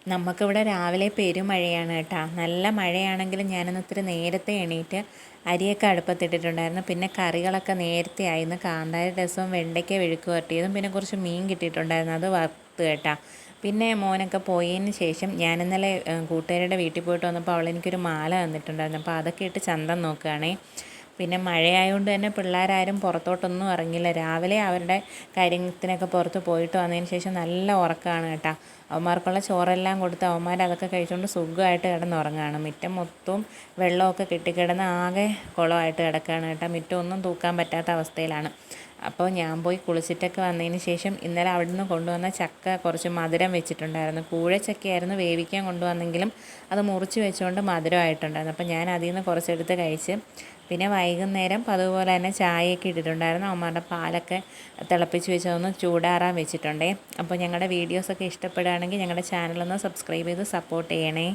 നമുക്കിവിടെ രാവിലെ പെരുമഴയാണ് കേട്ടോ. നല്ല മഴയാണെങ്കിലും ഞാനൊന്ന് ഇത്തിരി നേരത്തെ എണീറ്റ് അരിയൊക്കെ അടുപ്പത്തിട്ടിട്ടുണ്ടായിരുന്നു. പിന്നെ കറികളൊക്കെ നേരത്തെ ആയിരുന്നു. കാന്താരി രസവും വെണ്ടയ്ക്ക മെഴുക്ക് പുരട്ടിയതും പിന്നെ കുറച്ച് മീൻ കിട്ടിയിട്ടുണ്ടായിരുന്നു, അത് വറുത്ത് കേട്ടോ. പിന്നെ മോനൊക്കെ പോയതിന് ശേഷം ഞാൻ ഇന്നലെ കൂട്ടുകാരുടെ വീട്ടിൽ പോയിട്ട് വന്നപ്പോൾ അവളെനിക്കൊരു മാല തന്നിട്ടുണ്ടായിരുന്നു. അപ്പോൾ അതൊക്കെ ഇട്ട് ചന്തം നോക്കുകയാണേ. പിന്നെ മഴയായതുകൊണ്ട് തന്നെ പിള്ളേരാരും പുറത്തോട്ടൊന്നും ഇറങ്ങില്ല. രാവിലെ അവരുടെ കാര്യത്തിനൊക്കെ പുറത്ത് പോയിട്ട് വന്നതിന് ശേഷം നല്ല ഉറക്കമാണ് കേട്ടോ. അവന്മാർക്കുള്ള ചോറെല്ലാം കൊടുത്ത് അവന്മാർ അതൊക്കെ കഴിച്ചുകൊണ്ട് സുഖമായിട്ട് കിടന്നുറങ്ങുകയാണ്. മുറ്റം മൊത്തവും വെള്ളമൊക്കെ കെട്ടിക്കിടന്ന് ആകെ കുളമായിട്ട് കിടക്കുകയാണ് കേട്ടോ. മുറ്റമൊന്നും തൂക്കാൻ പറ്റാത്ത അവസ്ഥയിലാണ്. അപ്പോൾ ഞാൻ പോയി കുളിച്ചിട്ടൊക്കെ വന്നതിന് ശേഷം ഇന്നലെ അവിടെ നിന്ന് കൊണ്ടുവന്ന ചക്ക കുറച്ച് മധുരം വെച്ചിട്ടുണ്ടായിരുന്നു. കൂഴച്ചക്കയായിരുന്നു വേവിക്കാൻ കൊണ്ടുവന്നെങ്കിലും അത് മുറിച്ച് വെച്ചുകൊണ്ട് മധുരമായിട്ടുണ്ടായിരുന്നു. അപ്പോൾ ഞാൻ അതിൽ നിന്ന് കുറച്ചെടുത്ത് കഴിച്ച് പിന്നെ വൈകുന്നേരം അതുപോലെ തന്നെ ചായയൊക്കെ ഇട്ടിട്ടുണ്ടായിരുന്നു. അവന്മാരുടെ പാലൊക്കെ തിളപ്പിച്ച് വെച്ചതൊന്ന് ചൂടാറാൻ വെച്ചിട്ടുണ്ടേ. അപ്പോൾ ഞങ്ങളുടെ വീഡിയോസൊക്കെ ഇഷ്ടപ്പെടുകയാണെങ്കിൽ ഞങ്ങളുടെ ചാനലൊന്ന് സബ്സ്ക്രൈബ് ചെയ്ത് സപ്പോർട്ട് ചെയ്യണേ.